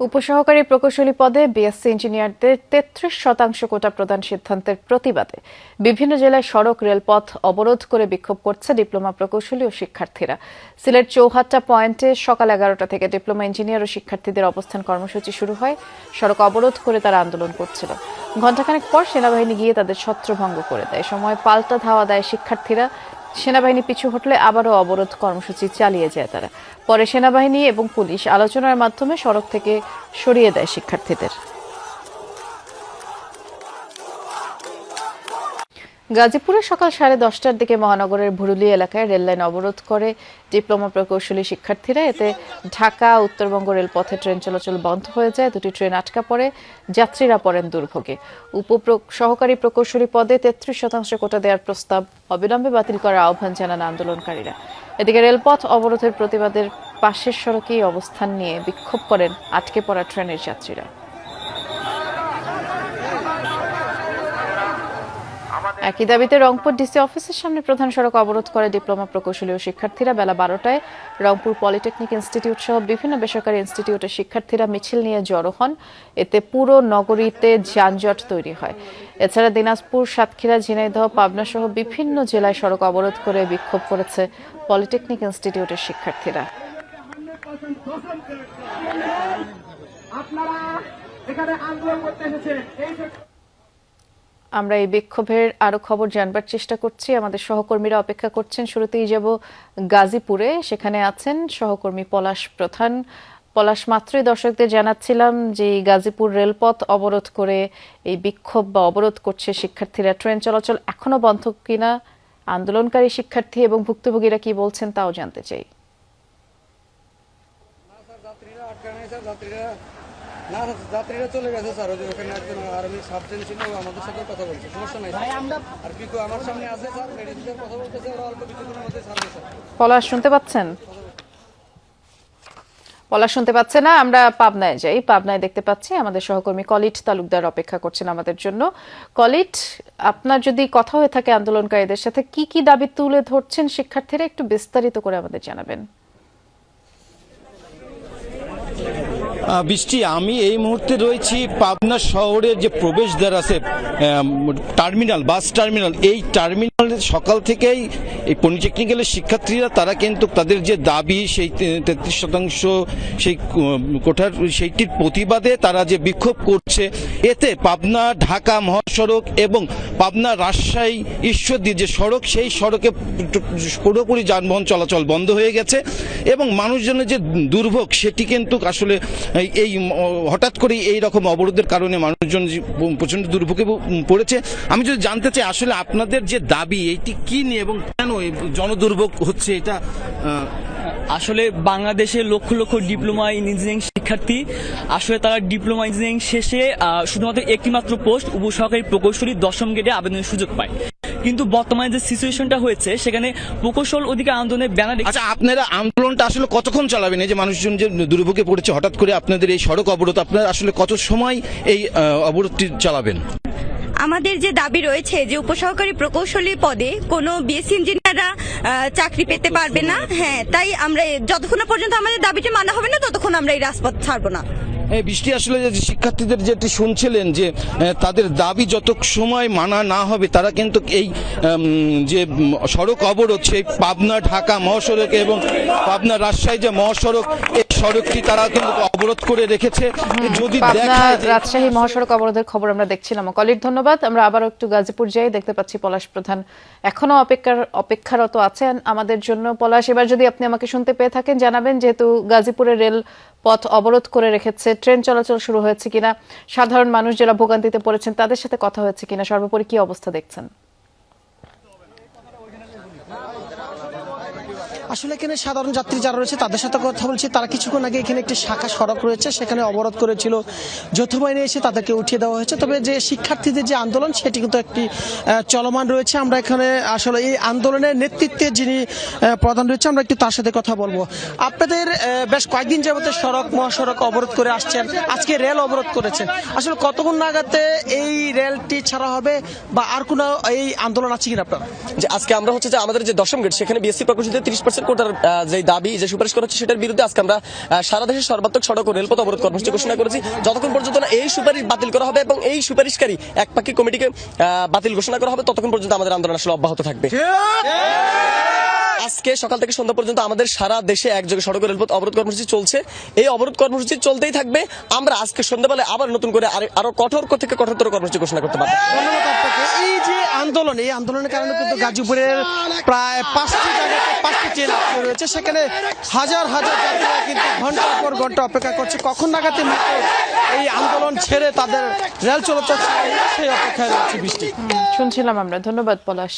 উপসহকারী প্রকৌশলী পদে বিএসসি ইঞ্জিনিয়ারদের ৩৩% কোটা প্রদান সিদ্ধান্তের প্রতিবাদে বিভিন্ন জেলায় সড়ক রেলপথ অবরোধ করে বিক্ষোভ করছে ডিপ্লোমা প্রকৌশলী ও শিক্ষার্থীরা। সিলেট চৌহাট্টা পয়েন্টে সকাল 11টা থেকে ডিপ্লোমা ইঞ্জিনিয়ার ও শিক্ষার্থীদের অবস্থান কর্মসূচি শুরু হয়। সড়ক অবরোধ করে তারা আন্দোলন করছিল। ঘণ্টাখানেক পর সেনাবাহিনী গিয়ে তাদের ছত্রভঙ্গ করে দেয়। সময় পাল্টা ধাওয়া দেয় শিক্ষার্থীরা। সেনাবাহিনী পিছু হটলে আবারও অবরোধ কর্মসূচি চালিয়ে যায় তারা। পরে সেনাবাহিনী এবং পুলিশ আলোচনার মাধ্যমে সড়ক থেকে সরিয়ে দেয় শিক্ষার্থীদের। গাজীপুরে সকাল 10:30টার দিকে মহানগরের ভুরুলি এলাকায় রেললাইন অবরোধ করে ডিপ্লোমা প্রকৌশলী শিক্ষার্থীরা। এতে ঢাকা উত্তরবঙ্গ রেলপথে ট্রেন চলাচল বন্ধ হয়ে যায়। দুটি ট্রেন আটকা পড়ে, যাত্রীরা পড়েন দুর্ভোগে। সহকারী প্রকৌশলী পদে 33% কোটা দেওয়ার প্রস্তাব অবিলম্বে বাতিল করার আহ্বান জানান আন্দোলনকারীরা। এদিকে রেলপথ অবরোধের প্রতিবাদের পাশের সড়কেই অবস্থান নিয়ে বিক্ষোভ করেন আটকে পড়া ট্রেনের যাত্রীরা। একই দাবিতে রংপুর ডিসি অফিসের সামনে প্রধান সড়ক অবরোধ করে ডিপ্লোমা প্রকৌশলী ও শিক্ষার্থীরা। বেলা 12টায় রংপুর পলিটেকনিক ইনস্টিটিউট সহ বিভিন্ন বেসরকারি ইনস্টিটিউটের শিক্ষার্থীরা মিছিল নিয়ে জড়ো হন। এতে পুরো নগরীতে যানজট তৈরি হয়। এছাড়া দিনাজপুর, সাতক্ষীরা, ঝিনাইদহ, পাবনা সহ বিভিন্ন জেলায় সড়ক অবরোধ করে বিক্ষোভ করেছে পলিটেকনিক ইনস্টিটিউটের শিক্ষার্থীরা। আমরা এই বিক্ষোভের আরো খবর জানবার চেষ্টা করছি। আমাদের সহকর্মীরা অপেক্ষা করছেন। শুরুতেই যাব গাজীপুরে, সেখানে আছেন সহকর্মী পলাশ প্রধান। পলাশ, মাত্রই দর্শকদের জানাচ্ছিলাম যে গাজীপুর রেলপথ অবরোধ করে এই বিক্ষোভ বা অবরোধ করছে শিক্ষার্থীরা। ট্রেন চলাচল এখনো বন্ধ কিনা, আন্দোলনকারী শিক্ষার্থী এবং ভুক্তভোগীরা কি বলছেন তাও জানতে চাই। যাত্রীরা চলে গেছে স্যার, ওখানে একজন আর্মি সার্জেন্ট ছিল, আমাদের সাথে কথা বলছে, সমস্যা নাই। আর পিকু আমার সামনে আছে স্যার, মেডিসিনের কথা বলতেছে, ওরা অল্প কিছুক্ষণের মধ্যে ছাড়বে স্যার। পলাশ শুনতে পাচ্ছেন? পলাশ শুনতে পাচ্ছে না। আমরা পাবনায় যাই। পাবনায় দেখতে পাচ্ছি আমাদের সহকর্মী কলিট তালুকদার অপেক্ষা করছেন আমাদের জন্য। কলিট, আপনার যদি কথা হয়ে থাকে আন্দোলনকারীদের সাথে, কি কি দাবি তুলে ধরছেন শিক্ষার্থীরা, একটু বিস্তারিত করে আমাদের জানাবেন। বৃষ্টি, আমি এই মুহূর্তে রয়েছি পাবনা শহরের যে প্রবেশদ্বার আছে, টার্মিনাল, বাস টার্মিনাল। এই টার্মিনালে সকাল থেকেই এই পলিটেকনিক্যালের শিক্ষার্থীরা তারা কিন্তু তাদের যে দাবি, সেই 33% সেই কোঠার, সেইটির প্রতিবাদে তারা যে বিক্ষোভ করছে। এতে পাবনা ঢাকা মহাসড়ক এবং পাবনা রাজশাহী ঈশ্বরদী যে সড়ক, সেই সড়কে পুরোপুরি যানবাহন চলাচল বন্ধ হয়ে গেছে এবং মানুষজনের যে দুর্ভোগ সেটি কিন্তু আসলে এই হঠাৎ করে এই রকম অবরোধের কারণে মানুষজন প্রচন্ড দুর্ভোগে পড়েছে। আমি যদি জানতে চাই আসলে আপনাদের যে দাবি এটি কি নিয়ে এবং কেন জনদুর্ভোগ হচ্ছে এটা। আসলে বাংলাদেশের লক্ষ লক্ষ ডিপ্লোমা ইঞ্জিনিয়ারিং শিক্ষার্থী আসলে তারা ডিপ্লোমা ইঞ্জিনিয়ারিং শেষে শুধুমাত্র একটিমাত্র পোস্ট উপসহকারী প্রকৌশলী 10ম গ্রেডে আবেদনের সুযোগ পায়। কিন্তু বর্তমানে যে সিচুয়েশনটা হয়েছে সেখানে প্রকৌশল অধিকার আন্দোলনের ব্যানার। আচ্ছা, আপনারা আন্দোলনটা আসলে কতক্ষণ চালাবেন? এই যে মানুষজন যে দুর্ভোগে পড়েছে হঠাৎ করে, আপনাদের এই সড়ক অবরোধ, আপনারা আসলে কত সময় এই অবরোধটি চালাবেন? আমাদের যে দাবি রয়েছে যে উপসহকারী প্রকৌশলী পদে কোনো বিএসসি ইঞ্জিনিয়াররা চাকরি পেতে পারবে না, হ্যাঁ, তাই আমরা যতক্ষণ পর্যন্ত আমাদের দাবিটা মানা হবে না ততক্ষণ আমরা এই রাজপথ ছাড়বো না। এই বৃষ্টি, আসলে যে শিক্ষার্থীদের যেটি শুনছিলেন যে তাদের দাবি যত সময় মানা না হবে তারা কিন্তু এই যে সড়ক অবরোধ, সেই পাবনা ঢাকা মহাসড়ক এবং পাবনা রাজশাহী যে মহাসড়ক, এই সড়কটি তারা কিন্তু অবরোধ করে রেখেছে। যদি রাজশাহী মহাসড়ক অবরোধের খবর আমরা দেখছিলাম। কলির ধন্যবাদ। আমরা আবার একটু গাজীপুর যাই। দেখতে পাচ্ছি পলাশ প্রধান এখনো অপেক্ষারত আছেন আমাদের জন্য। পলাশ, এবার যদি আপনি আমাকে শুনতে পেয়ে থাকেন জানাবেন, যেহেতু গাজীপুরের রেল পথ অবরোধ করে রেখেছে, ট্রেন চলাচল শুরু হয়েছে কিনা, সাধারণ মানুষ যারা ভোগান্তিতে পড়েছেন তাদের সাথে কথা হয়েছে কিনা, সর্বোপরি কি অবস্থা দেখছেন? আসলে এখানে সাধারণ যাত্রী যারা রয়েছে তাদের সাথে কথা বলছি। তারা কিছুক্ষণ আগে এখানে একটি শাখা সড়ক রয়েছে, সেখানে অবরোধ করেছিল, যৌথ বাহিনী এসে তাদেরকে উঠিয়ে দেওয়া হয়েছে। তবে যে শিক্ষার্থীদের যে আন্দোলন সেটি কিন্তু একটি চলমান রয়েছে। আমরা এখানে আসলে এই আন্দোলনের নেতৃত্বে যিনি প্রধান রয়েছে, আমরা একটু তার সাথে কথা বলবো। আপনাদের বেশ কয়েকদিন যাবত সড়ক মহাসড়ক অবরোধ করে আসছেন, আজকে রেল অবরোধ করেছেন। আসলে কতক্ষণ নাগাদে এই রেলটি ছাড়া হবে বা আর কোনো এই আন্দোলন আছে কিনা আপনার? যে আজকে আমরা হচ্ছে যে আমাদের যে 10ম গেট, সেখানে বিএসসি প্রকৌশলীতে 30% 5% কোটার যে দাবি যে সুপারিশ করা হচ্ছে সেটার বিরুদ্ধে আজকে আমরা সারা দেশের সর্বাত্মক সড়ক ও রেলপথ অবরোধ কর্মসূচি ঘোষণা করেছি যতক্ষণ পর্যন্ত না এই সুপারিশ বাতিল করা হবে এবং এই সুপারিশকারী একপাক্ষিক কমিটিকে বাতিল ঘোষণা করা হবে ততক্ষণ পর্যন্ত আমাদের আন্দোলন আসলে অব্যাহত থাকবে। আজকে সকাল থেকে সন্ধ্যা পর্যন্ত আমাদের সারা দেশে একযোগে সড়ক রেলপথ অবরোধ কর্মসূচি চলছে। এই অবরোধ কর্মসূচি চলতেই থাকবে। আমরা আজকে সন্ধ্যাবেলায় আবার নতুন করে আরো কঠোর থেকে কঠোরতর কর্মসূচি ঘোষণা করতে পারবো। ধন্যবাদ আপনাকে। এই যে আন্দোলন, এই আন্দোলনের কারণে কিন্তু গাজীপুরের প্রায় 5টি জায়গাতে 5টি ট্রেন আটকে রয়েছে, সেখানে হাজার হাজার যাত্রীরা কিন্তু ঘন্টার পর ঘন্টা অপেক্ষা করছে কখন নাগাদে এই আন্দোলন ছেড়ে তাদের রেল চলাচল সেই অপেক্ষায় রয়েছে বৃষ্টি। শুনছিলাম আমরা। ধন্যবাদ পলাশ।